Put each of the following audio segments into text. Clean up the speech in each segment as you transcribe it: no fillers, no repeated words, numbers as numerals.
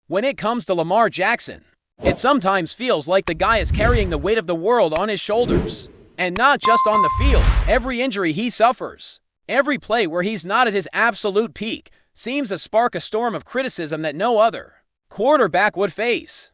When it comes to Lamar Jackson, it sometimes feels like the guy is carrying the weight of the world on his shoulders. And not just on the field, every injury he suffers, every play where he's not at his absolute peak, seems to spark a storm of criticism that no other quarterback would face.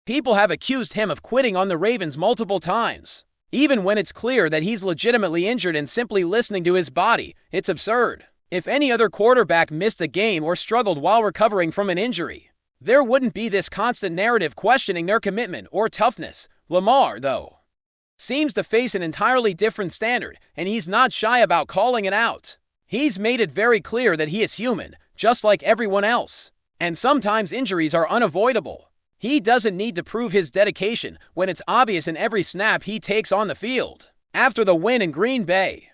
People have accused him of quitting on the Ravens multiple times. Even when it's clear that he's legitimately injured and simply listening to his body, it's absurd. If any other quarterback missed a game or struggled while recovering from an injury, there wouldn't be this constant narrative questioning their commitment or toughness. Lamar, though, seems to face an entirely different standard, and he's not shy about calling it out. He's made it very clear that he is human, just like everyone else, and sometimes injuries are unavoidable. He doesn't need to prove his dedication when it's obvious in every snap he takes on the field. After the win in Green Bay,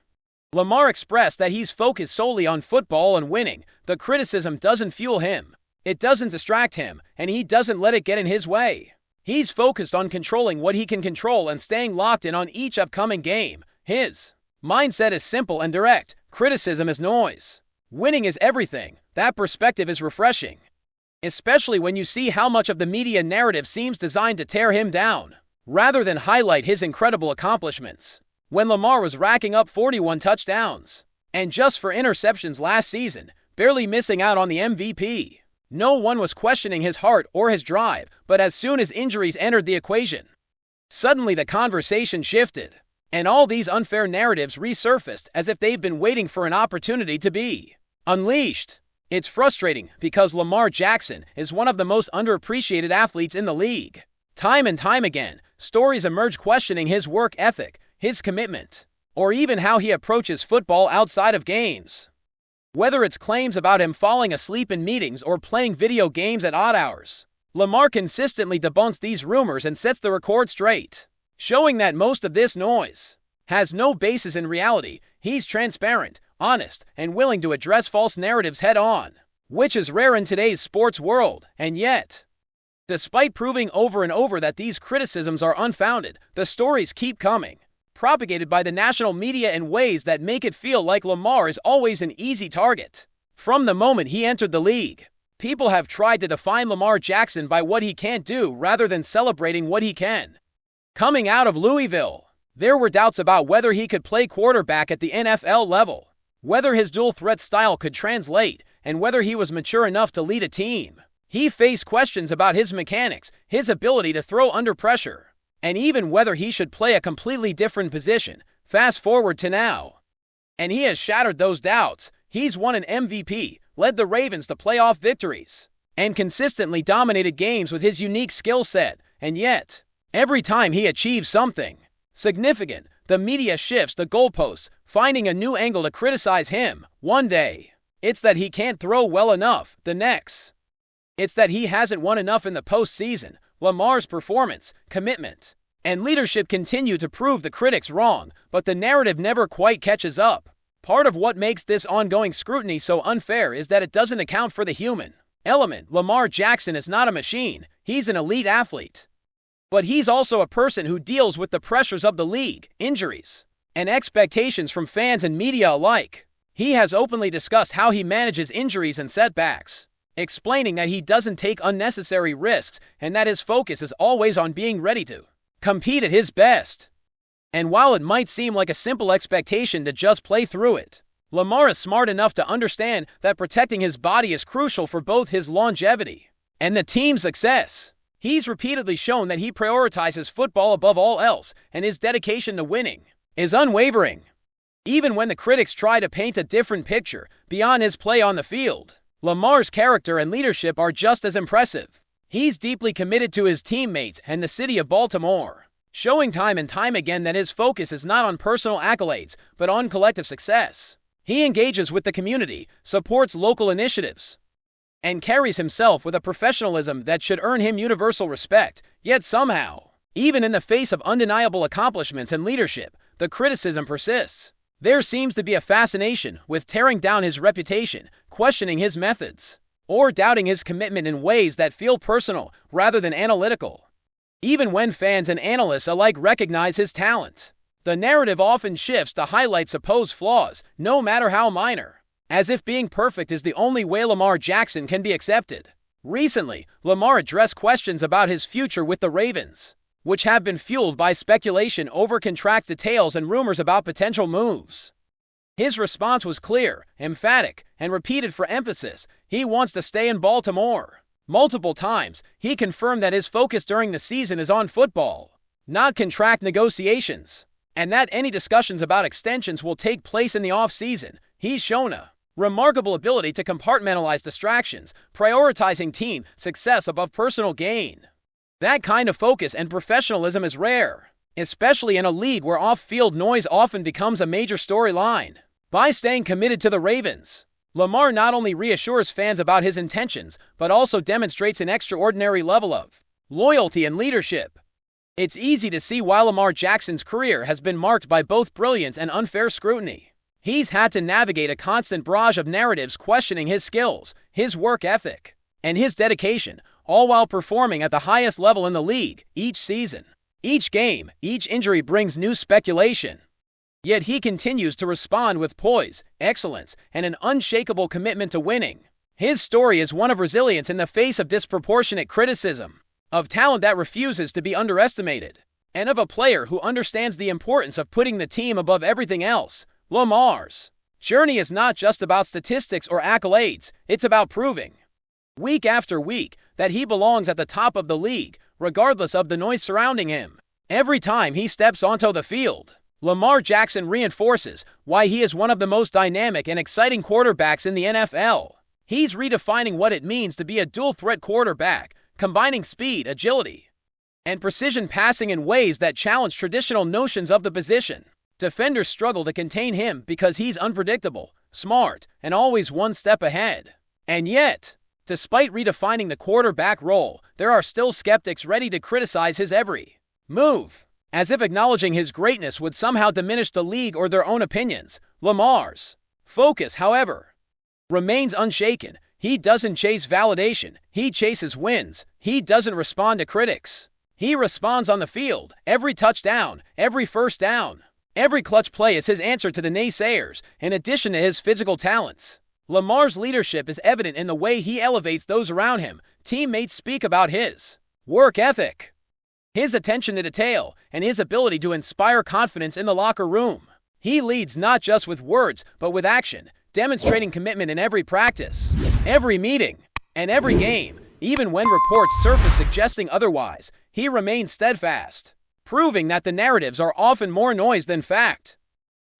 Lamar expressed that he's focused solely on football and winning. The criticism doesn't fuel him. It doesn't distract him, and he doesn't let it get in his way. He's focused on controlling what he can control and staying locked in on each upcoming game. His mindset is simple and direct. Criticism is noise. Winning is everything. That perspective is refreshing, especially when you see how much of the media narrative seems designed to tear him down, rather than highlight his incredible accomplishments. When Lamar was racking up 41 touchdowns, and just 4 interceptions last season, barely missing out on the MVP, no one was questioning his heart or his drive, but as soon as injuries entered the equation, suddenly the conversation shifted, and all these unfair narratives resurfaced as if they've been waiting for an opportunity to be unleashed. It's frustrating because Lamar Jackson is one of the most underappreciated athletes in the league. Time and time again, stories emerge questioning his work ethic, his commitment, or even how he approaches football outside of games. Whether it's claims about him falling asleep in meetings or playing video games at odd hours, Lamar consistently debunks these rumors and sets the record straight, showing that most of this noise has no basis in reality. He's transparent, honest, and willing to address false narratives head-on, which is rare in today's sports world. And yet, despite proving over and over that these criticisms are unfounded, the stories keep coming, propagated by the national media in ways that make it feel like Lamar is always an easy target. From the moment he entered the league, people have tried to define Lamar Jackson by what he can't do rather than celebrating what he can. Coming out of Louisville, there were doubts about whether he could play quarterback at the NFL level, whether his dual-threat style could translate, and whether he was mature enough to lead a team. He faced questions about his mechanics, his ability to throw under pressure, and even whether he should play a completely different position. Fast forward to now, and he has shattered those doubts. He's won an MVP, led the Ravens to playoff victories, and consistently dominated games with his unique skill set. And yet, every time he achieves something significant, the media shifts the goalposts, finding a new angle to criticize him. One day, it's that he can't throw well enough. The next, it's that he hasn't won enough in the postseason. Lamar's performance, commitment, and leadership continue to prove the critics wrong, but the narrative never quite catches up. Part of what makes this ongoing scrutiny so unfair is that it doesn't account for the human element. Lamar Jackson is not a machine. He's an elite athlete. But he's also a person who deals with the pressures of the league, injuries, and expectations from fans and media alike. He has openly discussed how he manages injuries and setbacks, explaining that he doesn't take unnecessary risks and that his focus is always on being ready to compete at his best. And while it might seem like a simple expectation to just play through it, Lamar is smart enough to understand that protecting his body is crucial for both his longevity and the team's success. He's repeatedly shown that he prioritizes football above all else, and his dedication to winning is unwavering. Even when the critics try to paint a different picture beyond his play on the field, Lamar's character and leadership are just as impressive. He's deeply committed to his teammates and the city of Baltimore, showing time and time again that his focus is not on personal accolades, but on collective success. He engages with the community, supports local initiatives, and carries himself with a professionalism that should earn him universal respect. Yet somehow, even in the face of undeniable accomplishments and leadership, the criticism persists. There seems to be a fascination with tearing down his reputation, questioning his methods, or doubting his commitment in ways that feel personal rather than analytical. Even when fans and analysts alike recognize his talent, the narrative often shifts to highlight supposed flaws, no matter how minor, as if being perfect is the only way Lamar Jackson can be accepted. Recently, Lamar addressed questions about his future with the Ravens, which have been fueled by speculation over contract details and rumors about potential moves. His response was clear, emphatic, and repeated for emphasis. He wants to stay in Baltimore. Multiple times, he confirmed that his focus during the season is on football, not contract negotiations, and that any discussions about extensions will take place in the offseason. He's shown a remarkable ability to compartmentalize distractions, prioritizing team success above personal gain. That kind of focus and professionalism is rare, especially in a league where off-field noise often becomes a major storyline. By staying committed to the Ravens, Lamar not only reassures fans about his intentions, but also demonstrates an extraordinary level of loyalty and leadership. It's easy to see why Lamar Jackson's career has been marked by both brilliance and unfair scrutiny. He's had to navigate a constant barrage of narratives questioning his skills, his work ethic, and his dedication, all while performing at the highest level in the league each season. Each game, each injury brings new speculation. Yet he continues to respond with poise, excellence, and an unshakable commitment to winning. His story is one of resilience in the face of disproportionate criticism, of talent that refuses to be underestimated, and of a player who understands the importance of putting the team above everything else. Lamar's journey is not just about statistics or accolades, it's about proving, week after week, that he belongs at the top of the league, regardless of the noise surrounding him. Every time he steps onto the field, Lamar Jackson reinforces why he is one of the most dynamic and exciting quarterbacks in the NFL. He's redefining what it means to be a dual-threat quarterback, combining speed, agility, and precision passing in ways that challenge traditional notions of the position. Defenders struggle to contain him because he's unpredictable, smart, and always one step ahead. And yet, despite redefining the quarterback role, there are still skeptics ready to criticize his every move, as if acknowledging his greatness would somehow diminish the league or their own opinions. Lamar's focus, however, remains unshaken. He doesn't chase validation, he chases wins. He doesn't respond to critics. He responds on the field. Every touchdown, every first down, every clutch play is his answer to the naysayers, in addition to his physical talents. Lamar's leadership is evident in the way he elevates those around him. Teammates speak about his work ethic, his attention to detail, and his ability to inspire confidence in the locker room. He leads not just with words, but with action, demonstrating commitment in every practice, every meeting, and every game. Even when reports surface suggesting otherwise, he remains steadfast, proving that the narratives are often more noise than fact.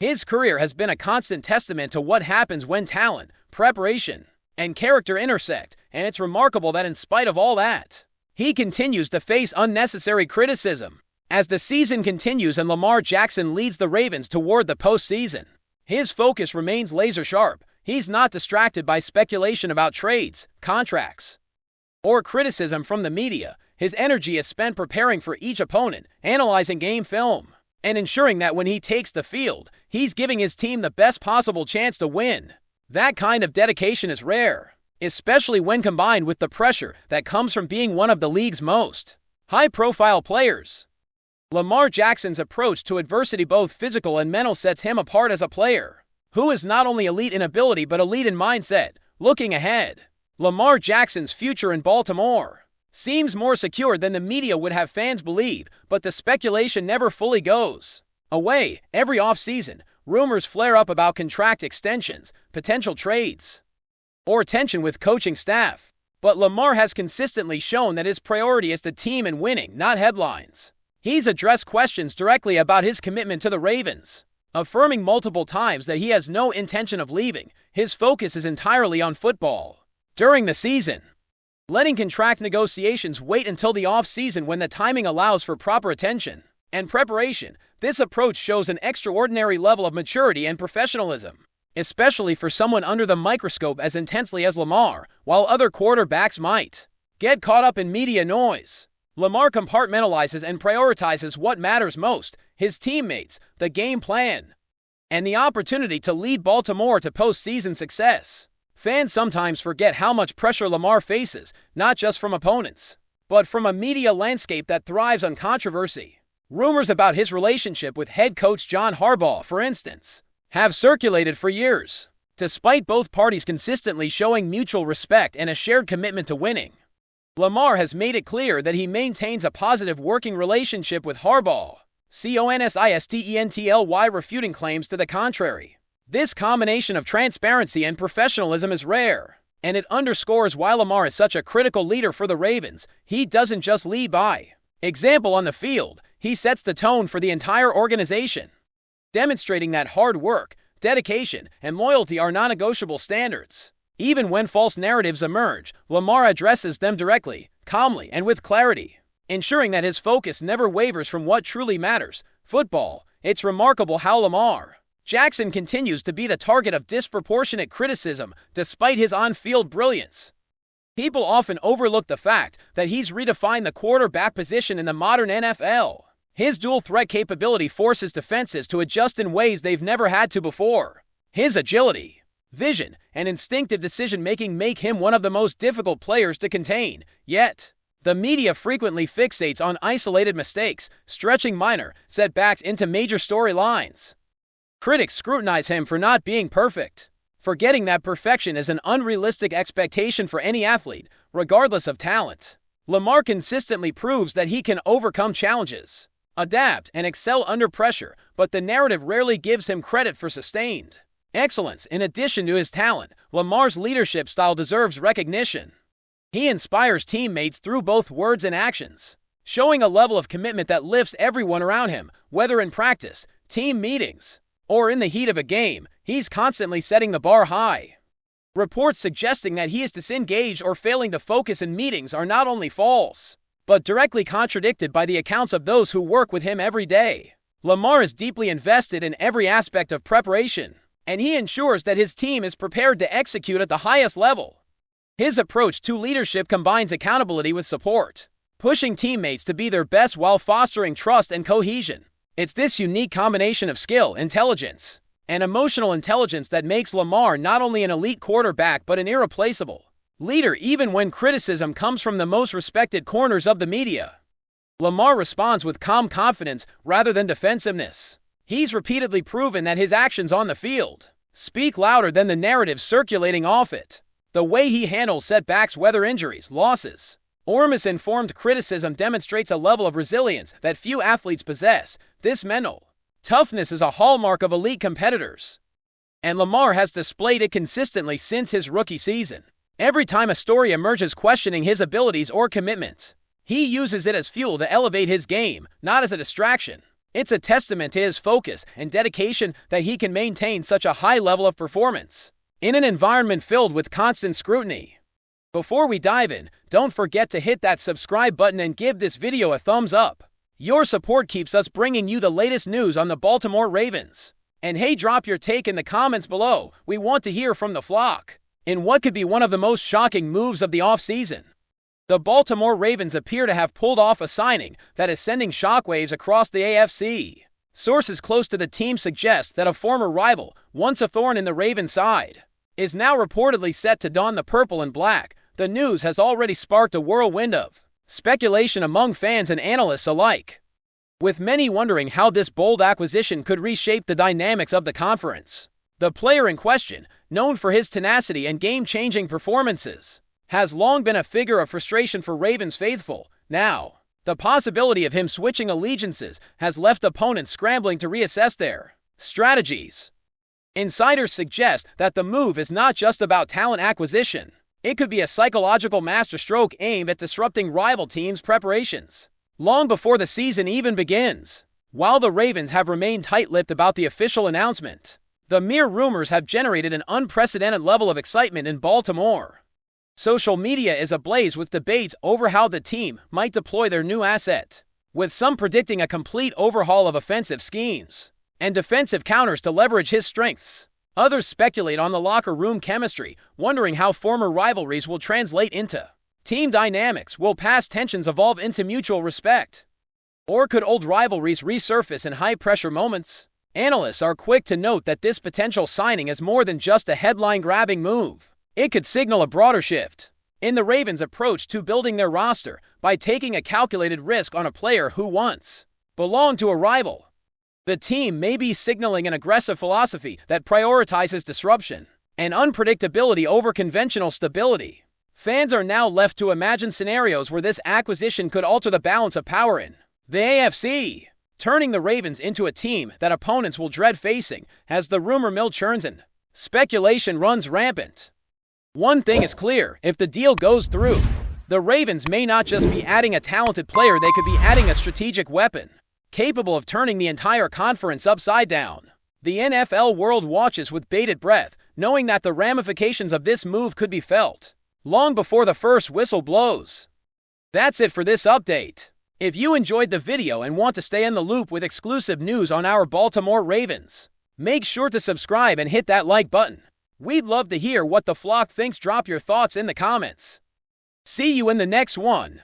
His career has been a constant testament to what happens when talent, preparation, and character intersect, and it's remarkable that in spite of all that, he continues to face unnecessary criticism. As the season continues and Lamar Jackson leads the Ravens toward the postseason, his focus remains laser-sharp. He's not distracted by speculation about trades, contracts, or criticism from the media. His energy is spent preparing for each opponent, analyzing game film, and ensuring that when he takes the field, he's giving his team the best possible chance to win. That kind of dedication is rare, especially when combined with the pressure that comes from being one of the league's most high-profile players. Lamar Jackson's approach to adversity, both physical and mental, sets him apart as a player who is not only elite in ability but elite in mindset. Looking ahead, Lamar Jackson's future in Baltimore seems more secure than the media would have fans believe, but the speculation never fully goes away. Every offseason, rumors flare up about contract extensions, potential trades, or tension with coaching staff. But Lamar has consistently shown that his priority is the team and winning, not headlines. He's addressed questions directly about his commitment to the Ravens, affirming multiple times that he has no intention of leaving. His focus is entirely on football during the season, letting contract negotiations wait until the off-season when the timing allows for proper attention and preparation. This approach shows an extraordinary level of maturity and professionalism, especially for someone under the microscope as intensely as Lamar. While other quarterbacks might get caught up in media noise, Lamar compartmentalizes and prioritizes what matters most: his teammates, the game plan, and the opportunity to lead Baltimore to postseason success. Fans sometimes forget how much pressure Lamar faces, not just from opponents, but from a media landscape that thrives on controversy. Rumors about his relationship with head coach John Harbaugh, for instance, have circulated for years. despite both parties consistently showing mutual respect and a shared commitment to winning. Lamar has made it clear that he maintains a positive working relationship with Harbaugh, consistently refuting claims to the contrary. This combination of transparency and professionalism is rare, and it underscores why Lamar is such a critical leader for the Ravens. He doesn't just lead by example on the field, he sets the tone for the entire organization, demonstrating that hard work, dedication, and loyalty are non-negotiable standards. Even when false narratives emerge, Lamar addresses them directly, calmly, and with clarity, ensuring that his focus never wavers from what truly matters: football. It's remarkable how Lamar Jackson continues to be the target of disproportionate criticism despite his on-field brilliance. People often overlook the fact that he's redefined the quarterback position in the modern NFL. His dual-threat capability forces defenses to adjust in ways they've never had to before. His agility, vision, and instinctive decision-making make him one of the most difficult players to contain. Yet, the media frequently fixates on isolated mistakes, stretching minor setbacks into major storylines. Critics scrutinize him for not being perfect, forgetting that perfection is an unrealistic expectation for any athlete, regardless of talent. Lamar consistently proves that he can overcome challenges, adapt, and excel under pressure, but the narrative rarely gives him credit for sustained excellence. In addition to his talent, Lamar's leadership style deserves recognition. He inspires teammates through both words and actions, showing a level of commitment that lifts everyone around him. Whether in practice, team meetings, or in the heat of a game, he's constantly setting the bar high. Reports suggesting that he is disengaged or failing to focus in meetings are not only false, but directly contradicted by the accounts of those who work with him every day. Lamar is deeply invested in every aspect of preparation, and he ensures that his team is prepared to execute at the highest level. His approach to leadership combines accountability with support, pushing teammates to be their best while fostering trust and cohesion. It's this unique combination of skill, intelligence, and emotional intelligence that makes Lamar not only an elite quarterback but an irreplaceable leader even when criticism comes from the most respected corners of the media. Lamar responds with calm confidence rather than defensiveness. He's repeatedly proven that his actions on the field speak louder than the narrative circulating off it. The way he handles setbacks, whether injuries, losses, or misinformed criticism, demonstrates a level of resilience that few athletes possess. This mental toughness is a hallmark of elite competitors, and Lamar has displayed it consistently since his rookie season. Every time a story emerges questioning his abilities or commitment, he uses it as fuel to elevate his game, not as a distraction. It's a testament to his focus and dedication that he can maintain such a high level of performance in an environment filled with constant scrutiny. Before we dive in, don't forget to hit that subscribe button and give this video a thumbs up. Your support keeps us bringing you the latest news on the Baltimore Ravens. And hey, drop your take in the comments below. We want to hear from the flock in what could be one of the most shocking moves of the offseason. The Baltimore Ravens appear to have pulled off a signing that is sending shockwaves across the AFC. Sources close to the team suggest that a former rival, once a thorn in the Ravens' side, is now reportedly set to don the purple and black. The news has already sparked a whirlwind of speculation among fans and analysts alike, with many wondering how this bold acquisition could reshape the dynamics of the conference. The player in question, known for his tenacity and game-changing performances, has long been a figure of frustration for Ravens faithful. Now, the possibility of him switching allegiances has left opponents scrambling to reassess their strategies. Insiders suggest that the move is not just about talent acquisition. It could be a psychological masterstroke aimed at disrupting rival teams' preparations long before the season even begins. While the Ravens have remained tight-lipped about the official announcement, the mere rumors have generated an unprecedented level of excitement in Baltimore. Social media is ablaze with debates over how the team might deploy their new asset, with some predicting a complete overhaul of offensive schemes and defensive counters to leverage his strengths. Others speculate on the locker room chemistry, wondering how former rivalries will translate into team dynamics. Will past tensions evolve into mutual respect? Or could old rivalries resurface in high-pressure moments? Analysts are quick to note that this potential signing is more than just a headline-grabbing move. It could signal a broader shift in the Ravens' approach to building their roster by taking a calculated risk on a player who once belonged to a rival. The team may be signaling an aggressive philosophy that prioritizes disruption and unpredictability over conventional stability. Fans are now left to imagine scenarios where this acquisition could alter the balance of power in the AFC, turning the Ravens into a team that opponents will dread facing as the rumor mill churns and speculation runs rampant. One thing is clear: if the deal goes through, the Ravens may not just be adding a talented player, they could be adding a strategic weapon, capable of turning the entire conference upside down. The NFL world watches with bated breath, knowing that the ramifications of this move could be felt long before the first whistle blows. That's it for this update. If you enjoyed the video and want to stay in the loop with exclusive news on our Baltimore Ravens, make sure to subscribe and hit that like button. We'd love to hear what the flock thinks. Drop your thoughts in the comments. See you in the next one.